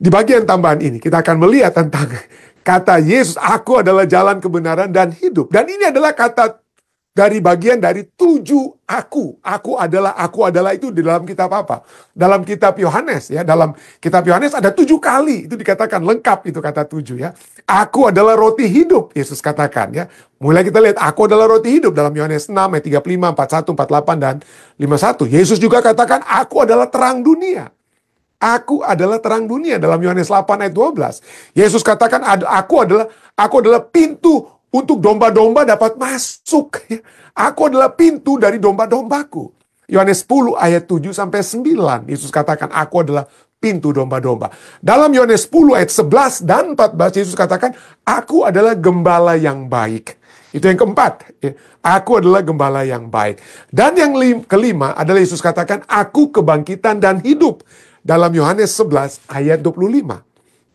Di bagian tambahan ini, kita akan melihat tentang kata Yesus, aku adalah jalan, kebenaran, dan hidup. Dan ini adalah kata dari bagian dari 7 aku. Aku adalah itu di dalam kitab apa? Dalam kitab Yohanes, ya. Dalam kitab Yohanes ada 7 kali. Itu dikatakan lengkap itu kata 7, ya. Aku adalah roti hidup, Yesus katakan, ya. Mulai kita lihat, aku adalah roti hidup dalam Yohanes 6, ayat 35, 41, 48, dan 51. Yesus juga katakan, aku adalah terang dunia. Aku adalah terang dunia dalam Yohanes 8 ayat 12. Yesus katakan aku adalah pintu untuk domba-domba dapat masuk. Aku adalah pintu dari domba-dombaku. Yohanes 10 ayat 7 sampai 9. Yesus katakan aku adalah pintu domba-domba. Dalam Yohanes 10 ayat 11 dan 14 Yesus katakan aku adalah gembala yang baik. Itu yang keempat. Aku adalah gembala yang baik. Dan yang kelima adalah Yesus katakan aku kebangkitan dan hidup. Dalam Yohanes 11 ayat 25.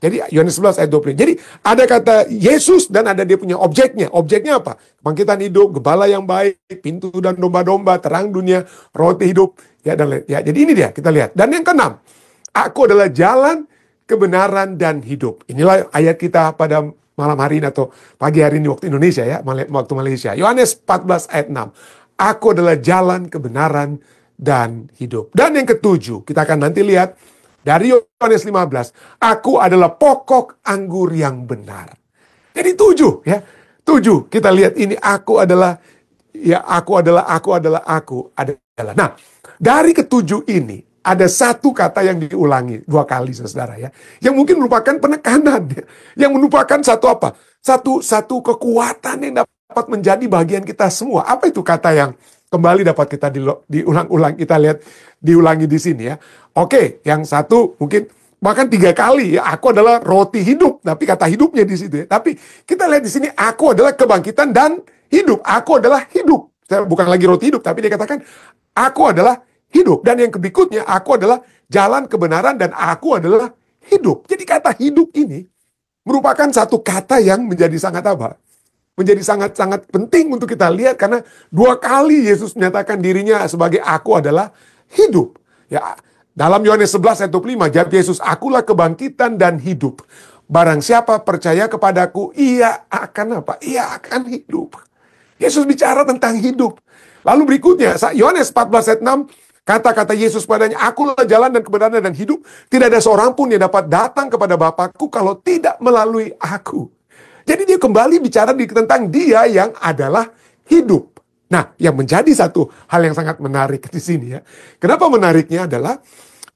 Jadi Yohanes 11 ayat 25. Jadi ada kata Yesus dan ada dia punya objeknya. Objeknya apa? Kebangkitan hidup, gembala yang baik, pintu dan domba-domba, terang dunia, roti hidup. Jadi ini dia, kita lihat. Dan yang keenam, aku adalah jalan, kebenaran, dan hidup. Inilah ayat kita pada malam hari ini atau pagi hari ini waktu Indonesia, ya, waktu Malaysia. Yohanes 14 ayat 6. Aku adalah jalan, kebenaran, dan hidup. Dan yang ketujuh, kita akan nanti lihat dari Yohanes 15, aku adalah pokok anggur yang benar. Jadi 7, ya. 7, kita lihat ini aku adalah. Nah, dari ketujuh ini ada satu kata yang diulangi 2 kali, saudara, ya. Yang mungkin merupakan penekanan, ya. Yang merupakan satu apa? Satu kekuatan yang dapat menjadi bagian kita semua. Apa itu kata yang kembali dapat kita diulang-ulang, kita lihat diulangi di sini, ya. Oke, yang satu mungkin bahkan 3 kali, ya, aku adalah roti hidup, tapi kata hidupnya di situ, ya. Tapi kita lihat di sini aku adalah kebangkitan dan hidup. Aku adalah hidup. Bukan lagi roti hidup, tapi dia katakan aku adalah hidup. Dan yang berikutnya aku adalah jalan, kebenaran, dan aku adalah hidup. Jadi kata hidup ini merupakan satu kata yang menjadi sangat apa? Menjadi sangat-sangat penting untuk kita lihat karena 2 kali Yesus menyatakan dirinya sebagai aku adalah hidup. Ya, dalam Yohanes 11 ayat 25, jawab Yesus, akulah kebangkitan dan hidup. Barang siapa percaya kepadaku, ia akan apa? Ia akan hidup. Yesus bicara tentang hidup. Lalu berikutnya, Yohanes 14 ayat 6, kata-kata Yesus padanya, akulah jalan dan kebenaran dan hidup. Tidak ada seorang pun yang dapat datang kepada Bapakku kalau tidak melalui aku. Jadi dia kembali bicara tentang dia yang adalah hidup. Nah, yang menjadi satu hal yang sangat menarik di sini, ya. Kenapa menariknya adalah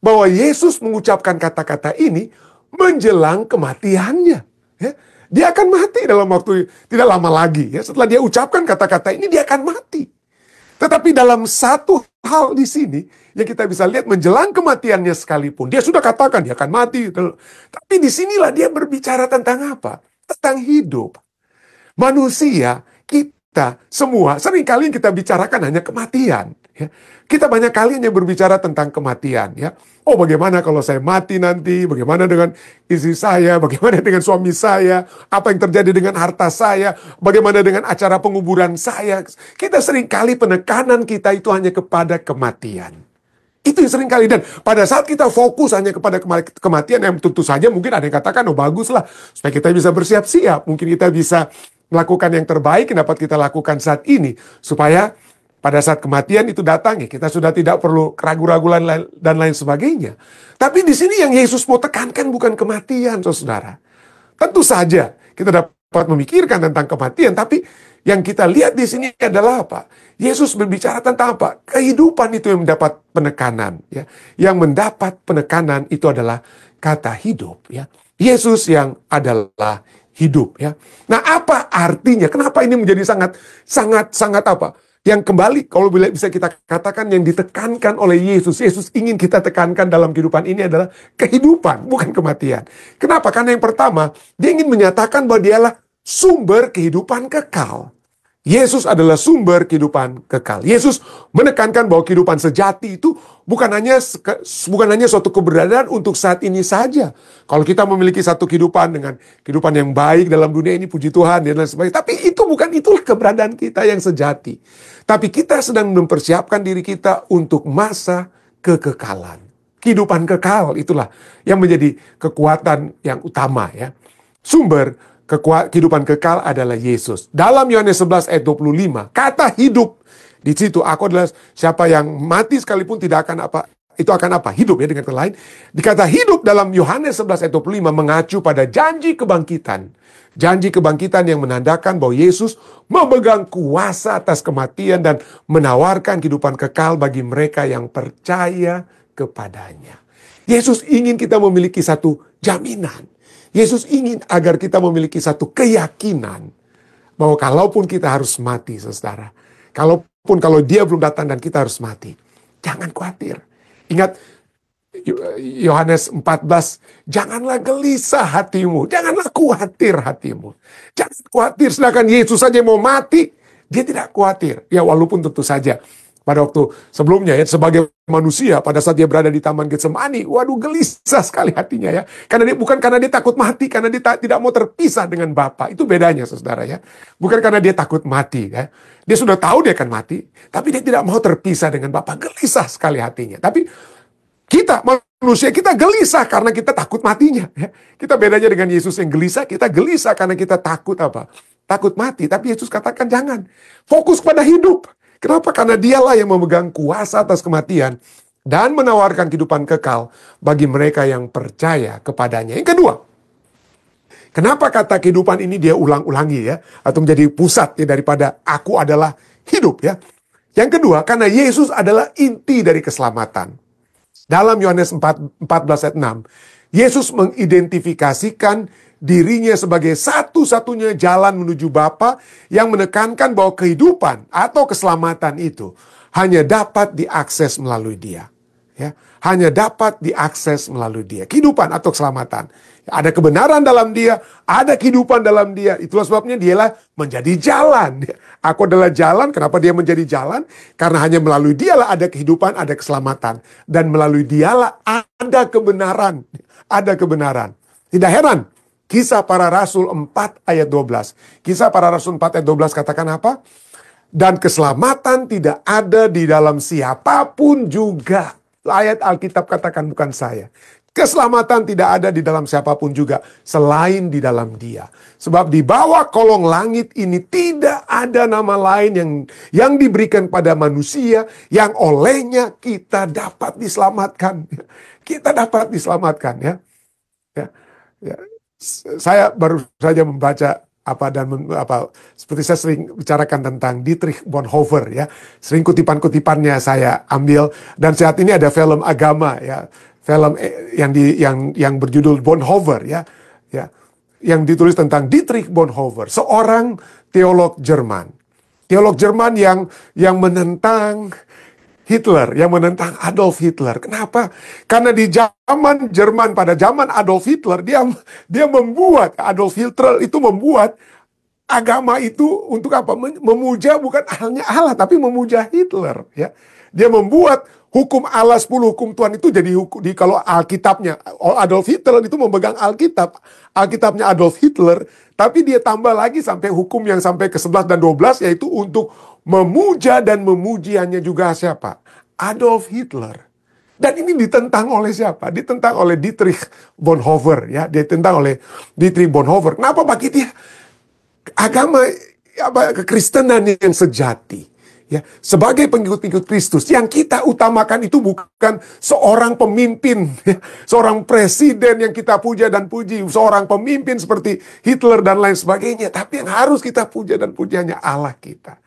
bahwa Yesus mengucapkan kata-kata ini menjelang kematiannya. Ya. Dia akan mati dalam waktu tidak lama lagi. Ya. Setelah dia ucapkan kata-kata ini, dia akan mati. Tetapi dalam satu hal di sini yang kita bisa lihat menjelang kematiannya sekalipun, dia sudah katakan dia akan mati. Tapi disinilah dia berbicara tentang apa? Tentang hidup. Manusia, kita semua, seringkali yang kita bicarakan hanya kematian. Ya. Kita banyak kali hanya berbicara tentang kematian. Ya. Oh, bagaimana kalau saya mati nanti? Bagaimana dengan istri saya? Bagaimana dengan suami saya? Apa yang terjadi dengan harta saya? Bagaimana dengan acara penguburan saya? Kita seringkali penekanan kita itu hanya kepada kematian. Itu yang sering kali. Dan pada saat kita fokus hanya kepada kematian, yang tentu saja mungkin ada yang katakan, oh baguslah, supaya kita bisa bersiap-siap. Mungkin kita bisa melakukan yang terbaik yang dapat kita lakukan saat ini. Supaya pada saat kematian itu datang, ya, kita sudah tidak perlu keraguan-raguan dan lain sebagainya. Tapi di sini yang Yesus mau tekankan bukan kematian, saudara. Tentu saja kita dapat memikirkan tentang kematian, tapi yang kita lihat di sini adalah apa? Yesus berbicara tentang apa? Kehidupan itu yang mendapat penekanan. Ya. Yang mendapat penekanan itu adalah kata hidup. Ya. Yesus yang adalah hidup. Ya. Nah, apa artinya? Kenapa ini menjadi sangat apa? Yang kembali, kalau bisa kita katakan yang ditekankan oleh Yesus. Yesus ingin kita tekankan dalam kehidupan ini adalah kehidupan, bukan kematian. Kenapa? Karena yang pertama, dia ingin menyatakan bahwa dialah sumber kehidupan kekal. Yesus adalah sumber kehidupan kekal. Yesus menekankan bahwa kehidupan sejati itu bukan hanya suatu keberadaan untuk saat ini saja. Kalau kita memiliki satu kehidupan dengan kehidupan yang baik dalam dunia ini, puji Tuhan dan lain sebagainya. Tapi itulah keberadaan kita yang sejati. Tapi kita sedang mempersiapkan diri kita untuk masa kekekalan. kehidupan kekal. Itulah yang menjadi kekuatan yang utama ya. Sumber kehidupan kekal adalah Yesus. Dalam Yohanes 11 ayat 25, kata hidup di situ, aku adalah siapa yang mati sekalipun tidak akan apa, itu akan apa? Hidup ya, dengan kata lain. Dikata hidup dalam Yohanes 11 ayat 25 mengacu pada janji kebangkitan. Janji kebangkitan yang menandakan bahwa Yesus memegang kuasa atas kematian dan menawarkan kehidupan kekal bagi mereka yang percaya kepadanya. Yesus ingin kita memiliki satu jaminan. Yesus ingin agar kita memiliki satu keyakinan bahwa kalaupun kita harus mati, saudara, kalau dia belum datang dan kita harus mati, jangan khawatir. Ingat Yohanes 14, janganlah gelisah hatimu, janganlah khawatir hatimu. Jangan khawatir, sedangkan Yesus saja mau mati, dia tidak khawatir. Ya walaupun tentu saja pada waktu sebelumnya ya, sebagai manusia pada saat dia berada di Taman Getsemani, waduh gelisah sekali hatinya ya. Bukan karena dia takut mati, karena dia tidak mau terpisah dengan Bapa. Itu bedanya saudara ya. Bukan karena dia takut mati ya. Dia sudah tahu dia akan mati, tapi dia tidak mau terpisah dengan Bapa. Gelisah sekali hatinya. Tapi kita manusia, kita gelisah karena kita takut matinya ya. Kita bedanya dengan Yesus yang gelisah, kita gelisah karena kita takut apa? Takut mati. Tapi Yesus katakan jangan. Fokus pada hidup. Kenapa? Karena dialah yang memegang kuasa atas kematian dan menawarkan kehidupan kekal bagi mereka yang percaya kepadanya. Yang kedua, kenapa kata kehidupan ini dia ulang-ulangi ya, atau menjadi pusat ya daripada aku adalah hidup ya. Yang kedua, karena Yesus adalah inti dari keselamatan. Dalam Yohanes 14 ayat 6, Yesus mengidentifikasikan dirinya sebagai satu-satunya jalan menuju Bapa yang menekankan bahwa kehidupan atau keselamatan itu hanya dapat diakses melalui Dia. Ya, hanya dapat diakses melalui Dia. Kehidupan atau keselamatan. Ada kebenaran dalam Dia, ada kehidupan dalam Dia. Itulah sebabnya Dialah menjadi jalan. Aku adalah jalan. Kenapa Dia menjadi jalan? Karena hanya melalui Dialah ada kehidupan, ada keselamatan. Dan melalui Dialah ada kebenaran. Ada kebenaran. Tidak heran. Kisah Para Rasul 4 ayat 12. Kisah Para Rasul 4 ayat 12 katakan apa? Dan keselamatan tidak ada di dalam siapapun juga. Ayat Alkitab katakan, bukan saya. Keselamatan tidak ada di dalam siapapun juga selain di dalam Dia. Sebab di bawah kolong langit ini tidak ada nama lain yang diberikan pada manusia yang olehnya kita dapat diselamatkan. Kita dapat diselamatkan ya. Ya. Saya baru saja membaca seperti saya sering bicarakan tentang Dietrich Bonhoeffer ya. Sering kutipan-kutipannya saya ambil, dan saat ini ada film agama ya. Film yang berjudul Bonhoeffer ya. Yang ditulis tentang Dietrich Bonhoeffer, seorang teolog Jerman. Teolog Jerman yang menentang Hitler, yang menentang Adolf Hitler. Kenapa? Karena di zaman Jerman, pada zaman Adolf Hitler, dia membuat, Adolf Hitler itu membuat agama itu untuk apa? Memuja bukan hanya Allah, tapi memuja Hitler. Ya. Dia membuat hukum Allah 10 hukum Tuhan itu jadi kalau Alkitabnya, Adolf Hitler itu memegang Alkitabnya Adolf Hitler, tapi dia tambah lagi sampai hukum yang sampai ke 11 dan 12, yaitu untuk memuja dan memujiannya juga siapa? Adolf Hitler. Dan ini ditentang oleh siapa? Ditentang oleh Dietrich Bonhoeffer ya, ditentang oleh Dietrich Bonhoeffer. Kenapa bagi dia agama kekristenan yang sejati? Ya, sebagai pengikut-pengikut Kristus, yang kita utamakan itu bukan seorang pemimpin, ya, seorang presiden yang kita puja dan puji, seorang pemimpin seperti Hitler dan lain sebagainya, tapi yang harus kita puja dan pujiannya Allah kita.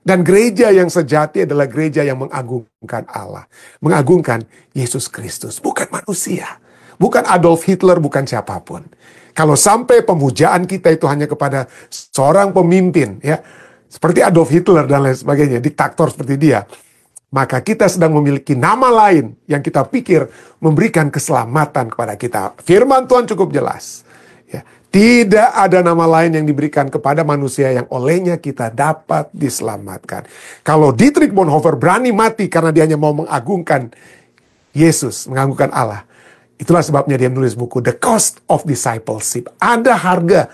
Dan gereja yang sejati adalah gereja yang mengagungkan Allah, mengagungkan Yesus Kristus, bukan manusia, bukan Adolf Hitler, bukan siapapun. Kalau sampai pemujaan kita itu hanya kepada seorang pemimpin, ya, seperti Adolf Hitler dan lain sebagainya, diktator seperti dia, maka kita sedang memiliki nama lain yang kita pikir memberikan keselamatan kepada kita. Firman Tuhan cukup jelas. Ya, tidak ada nama lain yang diberikan kepada manusia yang olehnya kita dapat diselamatkan. Kalau Dietrich Bonhoeffer berani mati karena dia hanya mau mengagungkan Yesus, mengagungkan Allah, itulah sebabnya dia menulis buku The Cost of Discipleship. Ada harga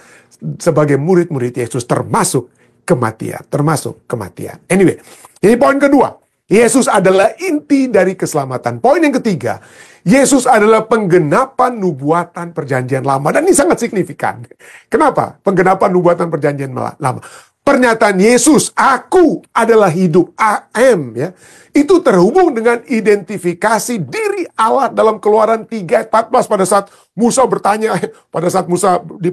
sebagai murid-murid Yesus, termasuk kematian. Anyway, ini poin kedua. Yesus adalah inti dari keselamatan. Poin yang ketiga, Yesus adalah penggenapan nubuatan perjanjian lama. Dan ini sangat signifikan. Kenapa? Penggenapan nubuatan perjanjian lama. Pernyataan Yesus, aku adalah hidup, I am, ya, itu terhubung dengan identifikasi diri Allah dalam Keluaran 3 ayat 14 pada saat Musa bertanya, pada saat Musa di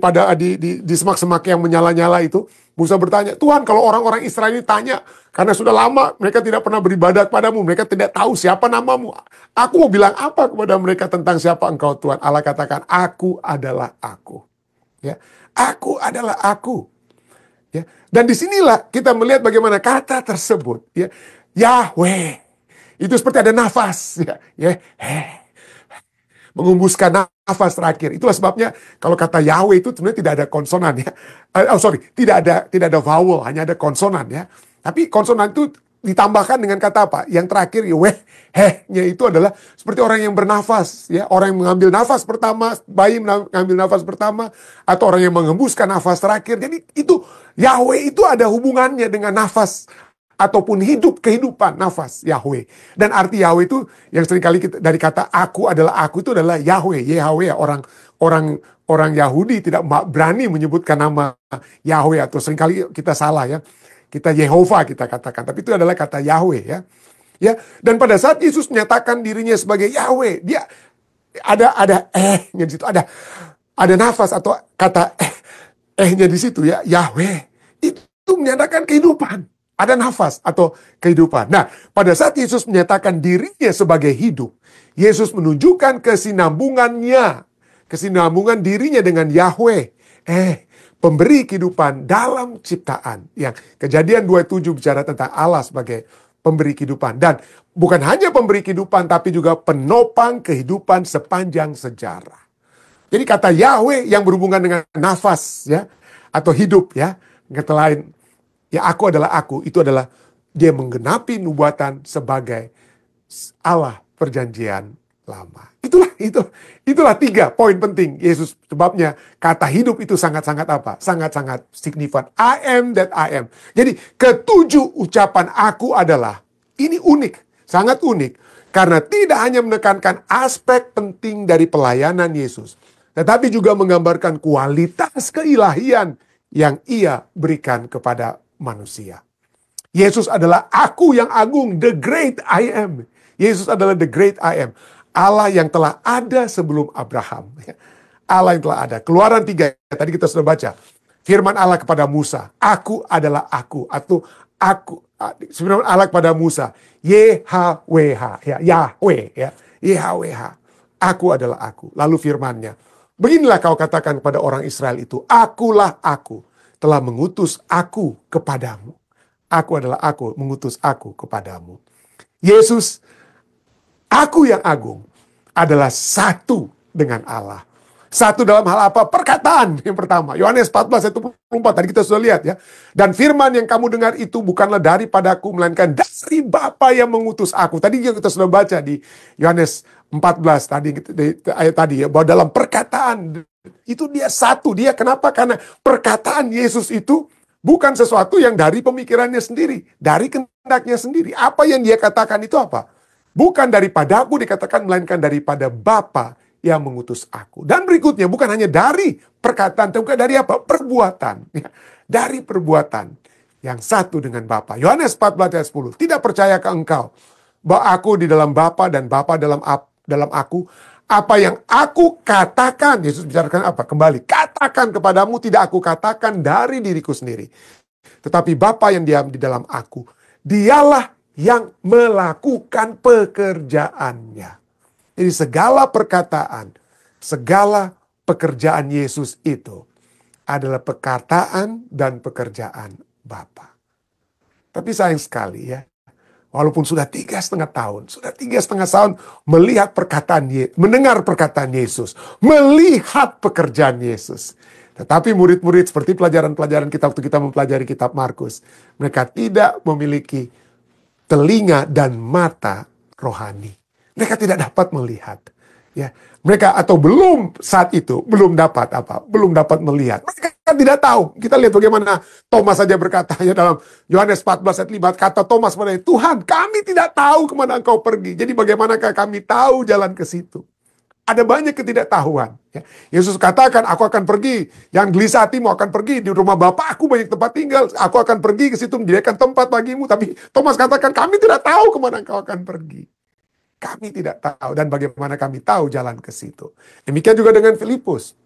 semak-semak yang menyala-nyala itu, Musa bertanya, Tuhan, kalau orang-orang Israel ini tanya, karena sudah lama mereka tidak pernah beribadat padamu, mereka tidak tahu siapa namamu. Aku mau bilang apa kepada mereka tentang siapa engkau, Tuhan? Allah katakan, aku adalah aku. Ya, aku adalah aku. Ya. Dan disinilah kita melihat bagaimana kata tersebut, ya, Yahweh, itu seperti ada nafas, ya, mengembuskan nafas terakhir. Itulah sebabnya kalau kata Yahweh itu sebenarnya tidak ada konsonan, ya. Tidak ada vowel, hanya ada konsonan, ya. Tapi konsonan itu ditambahkan dengan kata apa? Yang terakhir, heh-nya itu adalah seperti orang yang bernafas, ya. Orang yang mengambil nafas pertama, bayi mengambil nafas pertama, atau orang yang mengembuskan nafas terakhir. Jadi itu Yahweh itu ada hubungannya dengan nafas ataupun kehidupan nafas Yahweh. Dan arti Yahweh itu yang seringkali dari kata aku adalah aku itu adalah Yahweh. Yahweh, orang Yahudi tidak berani menyebutkan nama Yahweh, atau seringkali kita salah, ya. Kita Yehova kita katakan, tapi itu adalah kata Yahweh, ya. Ya, dan pada saat Yesus menyatakan dirinya sebagai Yahweh, dia ada nya di situ, ada nafas atau kata nya di situ, ya, Yahweh. Itu menyatakan kehidupan. Ada nafas atau kehidupan. Nah, pada saat Yesus menyatakan dirinya sebagai hidup, Yesus menunjukkan kesinambungan dirinya dengan Yahweh. Pemberi kehidupan dalam ciptaan. Yang Kejadian 27 bicara tentang Allah sebagai pemberi kehidupan. Dan bukan hanya pemberi kehidupan, tapi juga penopang kehidupan sepanjang sejarah. Jadi kata Yahweh yang berhubungan dengan nafas, ya, atau hidup, ya. Kata lain, ya, aku adalah aku. Itu adalah dia menggenapi nubuatan sebagai Allah perjanjian lama. Itulah 3 poin penting Yesus. Sebabnya kata hidup itu sangat-sangat apa? Sangat-sangat signifikan. I am that I am. Jadi ke-7 ucapan aku adalah, ini unik, sangat unik. Karena tidak hanya menekankan aspek penting dari pelayanan Yesus, tetapi juga menggambarkan kualitas keilahian yang ia berikan kepada manusia. Yesus adalah aku yang agung, the great I am. Yesus adalah the great I am. Allah yang telah ada sebelum Abraham. Allah yang telah ada. Keluaran 3, tadi kita sudah baca. Firman Allah kepada Musa, aku adalah aku. Atau aku, firman Allah kepada Musa, YHWH, ya, Yahweh, ya, YHWH. Aku adalah aku. Lalu firmannya, beginilah kau katakan kepada orang Israel itu, akulah aku, telah mengutus aku kepadamu. Aku adalah aku, mengutus aku kepadamu. Yesus, aku yang agung, adalah satu dengan Allah. Satu dalam hal apa? Perkataan yang pertama. Yohanes 14 ayat 24, tadi kita sudah lihat, ya. Dan firman yang kamu dengar itu bukanlah daripadaku, melainkan dari Bapa yang mengutus aku. Tadi kita sudah baca di Yohanes 14 tadi, ayat tadi, ya, bahwa dalam perkataan itu dia satu. Dia kenapa? Karena perkataan Yesus itu bukan sesuatu yang dari pemikirannya sendiri, dari kehendaknya sendiri. Apa yang dia katakan itu apa? Bukan daripada aku dikatakan, melainkan daripada Bapa yang mengutus aku. Dan berikutnya, bukan hanya dari perkataan, tapi juga dari apa? Perbuatan. Ya, dari perbuatan yang satu dengan Bapa. Yohanes 14 ayat 10. Tidak percaya ke engkau bahwa aku di dalam Bapa dan Bapa dalam aku. Apa yang aku katakan, Yesus bicarakan apa? Kembali, katakan kepadamu, tidak aku katakan dari diriku sendiri. Tetapi Bapa yang diam di dalam aku, dialah yang melakukan pekerjaannya. Jadi segala perkataan, segala pekerjaan Yesus itu adalah perkataan dan pekerjaan Bapa. Tapi sayang sekali, ya, walaupun sudah 3,5 tahun, melihat mendengar perkataan Yesus, melihat pekerjaan Yesus. Tetapi murid-murid seperti pelajaran-pelajaran kita waktu kita mempelajari kitab Markus, mereka tidak memiliki telinga dan mata rohani. Mereka tidak dapat melihat. Ya, mereka atau belum saat itu belum dapat melihat. Mereka tidak tahu. Kita lihat bagaimana Thomas saja berkata ya dalam Yohanes 14 ayat 5, kata Thomas pada Tuhan, kami tidak tahu kemana engkau pergi. Jadi bagaimanakah kami tahu jalan ke situ? Ada banyak ketidaktahuan. Ya. Yesus katakan, aku akan pergi. Yang gelisah hatimu akan pergi. Di rumah Bapa aku banyak tempat tinggal. Aku akan pergi ke situ menyediakan tempat bagimu. Tapi Thomas katakan, kami tidak tahu kemana engkau akan pergi. Kami tidak tahu. Dan bagaimana kami tahu jalan ke situ. Demikian juga dengan Filipus.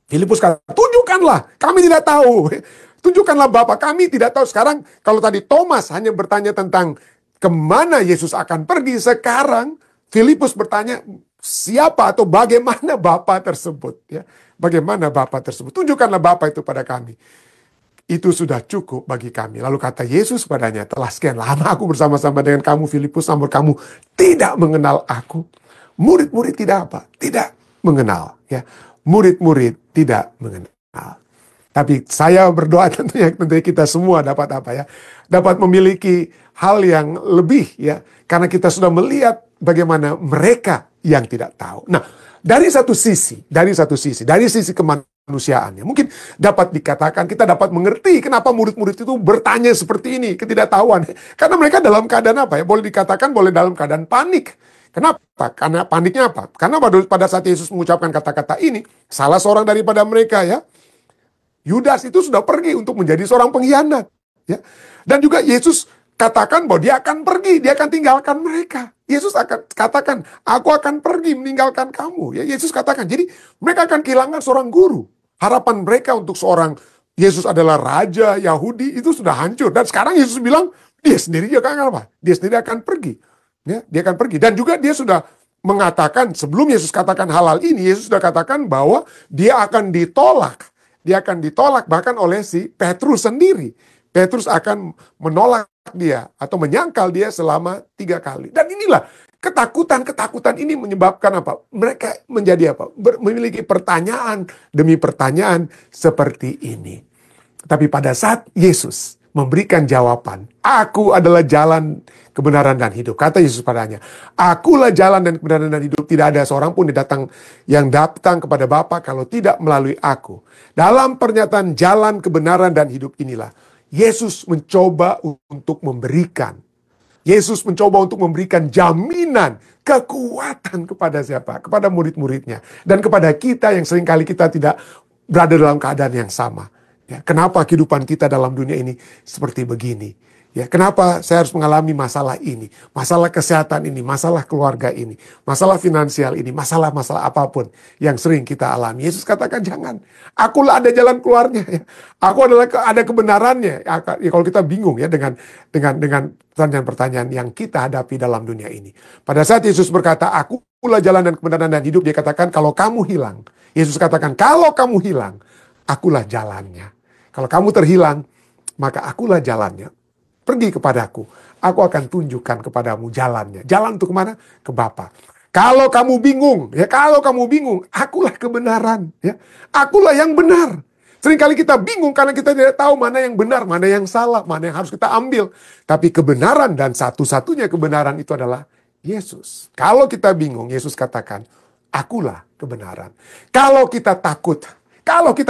Filipus kata, tunjukkanlah. Kami tidak tahu. Tunjukkanlah Bapa. Kami tidak tahu. Sekarang kalau tadi Thomas hanya bertanya tentang kemana Yesus akan pergi. Sekarang Filipus bertanya, siapa atau bagaimana Bapa tersebut? Ya, bagaimana Bapa tersebut? Tunjukkanlah Bapa itu pada kami. Itu sudah cukup bagi kami. Lalu kata Yesus padanya, telah sekian lama aku bersama-sama dengan kamu Filipus, namun kamu tidak mengenal aku. Murid-murid tidak apa? Tidak mengenal. Ya, murid-murid tidak mengenal. Tapi saya berdoa tentunya kita semua dapat apa ya? Dapat memiliki hal yang lebih ya. Karena kita sudah melihat bagaimana mereka yang tidak tahu. Nah, dari sisi kemanusiaannya, mungkin dapat dikatakan kita dapat mengerti kenapa murid-murid itu bertanya seperti ini, ketidaktahuan. Karena mereka dalam keadaan apa ya? Boleh dikatakan boleh dalam keadaan panik. Kenapa? Karena paniknya apa? Karena pada saat Yesus mengucapkan kata-kata ini, salah seorang daripada mereka ya, Yudas itu sudah pergi untuk menjadi seorang pengkhianat. Ya. Dan juga Yesus katakan bahwa dia akan pergi, dia akan tinggalkan mereka. Yesus akan katakan, aku akan pergi meninggalkan kamu. Ya, Yesus katakan, jadi mereka akan kehilangan seorang guru. Harapan mereka untuk seorang Yesus adalah Raja Yahudi itu sudah hancur. Dan sekarang Yesus bilang, dia sendiri akan apa? Dia sendiri akan pergi. Ya, dia akan pergi. Dan juga dia sudah mengatakan, sebelum Yesus katakan hal-hal ini, Yesus sudah katakan bahwa dia akan ditolak. Dia akan ditolak bahkan oleh si Petrus sendiri. Petrus akan menolak dia atau menyangkal dia selama 3 kali. Dan inilah ketakutan ini menyebabkan apa? Mereka menjadi apa? Memiliki pertanyaan demi pertanyaan seperti ini. Tapi pada saat Yesus memberikan jawaban, aku adalah jalan, kebenaran dan hidup. Kata Yesus padanya, akulah jalan dan kebenaran dan hidup. Tidak ada seorang pun yang datang kepada Bapa kalau tidak melalui aku. Dalam pernyataan jalan, kebenaran dan hidup inilah Yesus mencoba untuk memberikan. Yesus mencoba untuk memberikan jaminan, kekuatan kepada siapa? Kepada murid-muridnya. Dan kepada kita yang seringkali kita tidak berada dalam keadaan yang sama. Ya, kenapa kehidupan kita dalam dunia ini seperti begini? Ya, kenapa saya harus mengalami masalah ini? Masalah kesehatan ini, masalah keluarga ini, masalah finansial ini, masalah-masalah apapun yang sering kita alami. Yesus katakan jangan. Akulah ada jalan keluarnya. Ya. Aku adalah ada kebenarannya. Ya, kalau kita bingung ya dengan pertanyaan-pertanyaan yang kita hadapi dalam dunia ini. Pada saat Yesus berkata, akulah jalan dan kebenaran dan hidup, dia katakan kalau kamu hilang. Yesus katakan kalau kamu hilang, akulah jalannya. Kalau kamu terhilang, maka akulah jalannya. Pergi kepadaku, aku akan tunjukkan kepadamu jalannya. Jalan untuk kemana? Ke Bapa. Kalau kamu bingung, akulah kebenaran. Ya. Akulah yang benar. Seringkali kita bingung karena kita tidak tahu mana yang benar, mana yang salah, mana yang harus kita ambil. Tapi kebenaran dan satu-satunya kebenaran itu adalah Yesus. Kalau kita bingung, Yesus katakan, akulah kebenaran. Kalau kita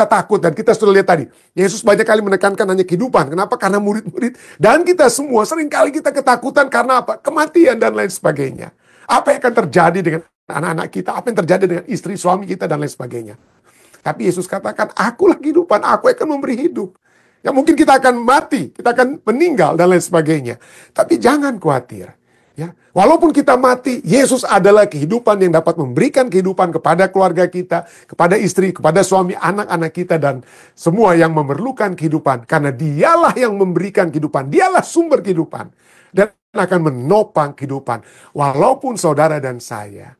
takut dan kita sudah lihat tadi, Yesus banyak kali menekankan hanya kehidupan. Kenapa? Karena murid-murid dan kita semua seringkali kita ketakutan karena apa? Kematian dan lain sebagainya. Apa yang akan terjadi dengan anak-anak kita? Apa yang terjadi dengan istri, suami kita dan lain sebagainya? Tapi Yesus katakan, akulah kehidupan, aku akan memberi hidup. Ya mungkin kita akan mati, kita akan meninggal dan lain sebagainya. Tapi jangan khawatir. Ya, walaupun kita mati, Yesus adalah kehidupan yang dapat memberikan kehidupan kepada keluarga kita, kepada istri, kepada suami, anak-anak kita, dan semua yang memerlukan kehidupan. Karena dialah yang memberikan kehidupan, dialah sumber kehidupan. Dan akan menopang kehidupan. Walaupun saudara dan saya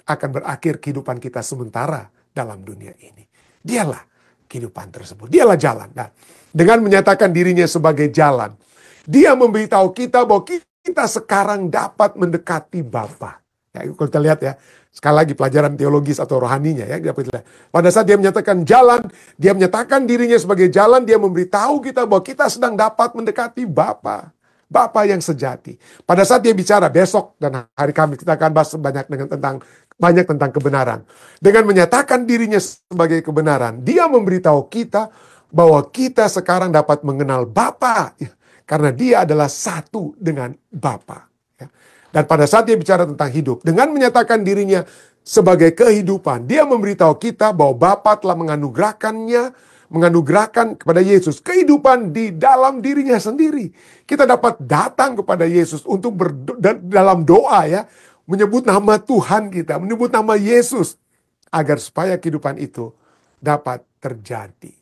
akan berakhir kehidupan kita sementara dalam dunia ini. Dialah kehidupan tersebut, dialah jalan. Nah, dengan menyatakan dirinya sebagai jalan, dia memberitahu kita bahwa kita sekarang dapat mendekati Bapa. Ya, kalau kita lihat ya, sekali lagi pelajaran teologis atau rohaninya ya. Pada saat dia menyatakan jalan, dia menyatakan dirinya sebagai jalan, dia memberitahu kita bahwa kita sedang dapat mendekati Bapa. Bapa yang sejati. Pada saat dia bicara besok dan hari Kamis kita akan bahas banyak tentang Banyak tentang kebenaran. Dengan menyatakan dirinya sebagai kebenaran, dia memberitahu kita bahwa kita sekarang dapat mengenal Bapa, ya, karena dia adalah satu dengan Bapa. Ya. Dan pada saat dia bicara tentang hidup, dengan menyatakan dirinya sebagai kehidupan, dia memberitahu kita bahwa Bapa telah menganugerahkan kepada Yesus kehidupan di dalam dirinya sendiri. Kita dapat datang kepada Yesus untuk dalam doa, ya, menyebut nama Tuhan kita, menyebut nama Yesus, agar supaya kehidupan itu dapat terjadi.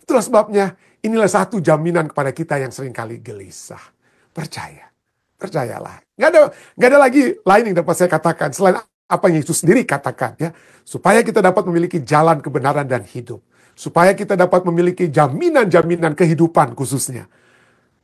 Itulah sebabnya inilah satu jaminan kepada kita yang seringkali gelisah. Percaya, percayalah. Nggak ada lagi lain yang dapat saya katakan selain apa yang Yesus sendiri katakan, ya, supaya kita dapat memiliki jalan kebenaran dan hidup, supaya kita dapat memiliki jaminan-jaminan kehidupan khususnya.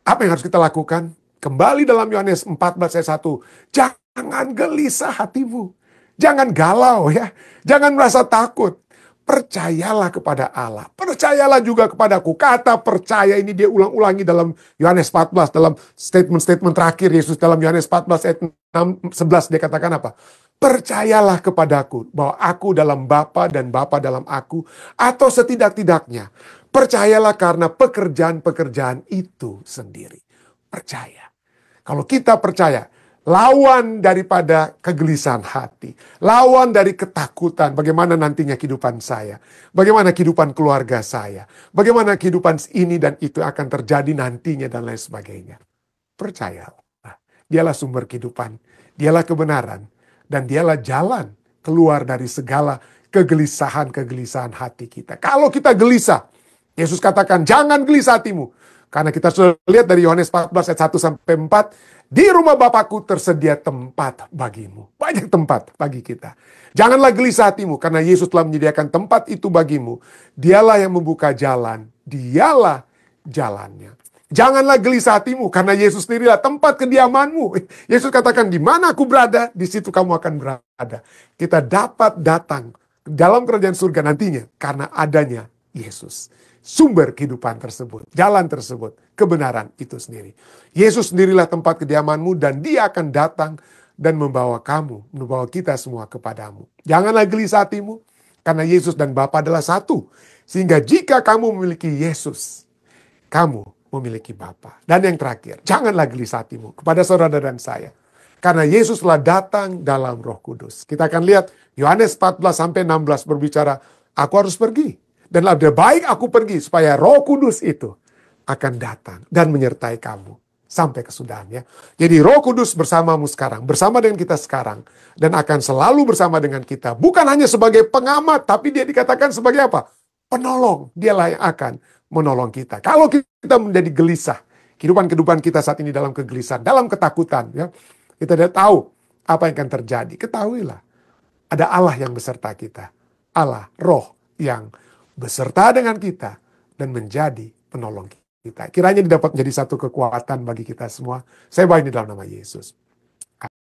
Apa yang harus kita lakukan? Kembali dalam Yohanes 14 ayat 1. Jangan gelisah hatimu. Jangan galau, ya. Jangan merasa takut. Percayalah kepada Allah. Percayalah juga kepadaku. Kata percaya ini dia ulang-ulangi dalam Yohanes 14. Dalam statement-statement terakhir Yesus dalam Yohanes 14 ayat 11. Dia katakan apa? Percayalah kepadaku bahwa aku dalam Bapa dan Bapa dalam aku. Atau setidak-tidaknya percayalah karena pekerjaan-pekerjaan itu sendiri. Percaya. Kalau kita percaya, lawan daripada kegelisahan hati, lawan dari ketakutan, bagaimana nantinya kehidupan saya, bagaimana kehidupan keluarga saya, bagaimana kehidupan ini dan itu akan terjadi nantinya dan lain sebagainya. Percayalah, dialah sumber kehidupan, dialah kebenaran, dan dialah jalan keluar dari segala kegelisahan-kegelisahan hati kita. Kalau kita gelisah, Yesus katakan, jangan gelisah hatimu. Karena kita sudah lihat dari Yohanes 14 ayat 1-4, di rumah Bapakku tersedia tempat bagimu. Banyak tempat bagi kita. Janganlah gelisah hatimu, karena Yesus telah menyediakan tempat itu bagimu. Dialah yang membuka jalan, dialah jalannya. Janganlah gelisah hatimu, karena Yesus sendirilah tempat kediamanmu. Yesus katakan, di mana aku berada, di situ kamu akan berada. Kita dapat datang dalam kerajaan surga nantinya, karena adanya Yesus. Sumber kehidupan tersebut, jalan tersebut, kebenaran itu sendiri. Yesus sendirilah tempat kediamanmu dan dia akan datang dan membawa kita semua kepadamu. Janganlah gelisah hatimu, karena Yesus dan Bapa adalah satu. Sehingga jika kamu memiliki Yesus, kamu memiliki Bapa. Dan yang terakhir, janganlah gelisah hatimu kepada saudara dan saya. Karena Yesus telah datang dalam Roh Kudus. Kita akan lihat Yohanes 14-16 berbicara, aku harus pergi. Dan lebih baik aku pergi supaya Roh Kudus itu akan datang dan menyertai kamu sampai kesudahannya. Jadi Roh Kudus bersamamu sekarang, bersama dengan kita sekarang, dan akan selalu bersama dengan kita. Bukan hanya sebagai pengamat, tapi dia dikatakan sebagai apa? Penolong. Dialah yang akan menolong kita. Kalau kita menjadi gelisah, kehidupan kita saat ini dalam kegelisahan, dalam ketakutan, ya, kita tidak tahu apa yang akan terjadi. Ketahuilah, ada Allah yang beserta kita. Allah, Roh yang beserta dengan kita dan menjadi penolong kita. Kiranya dapat menjadi satu kekuatan bagi kita semua. Saya bawa ini dalam nama Yesus.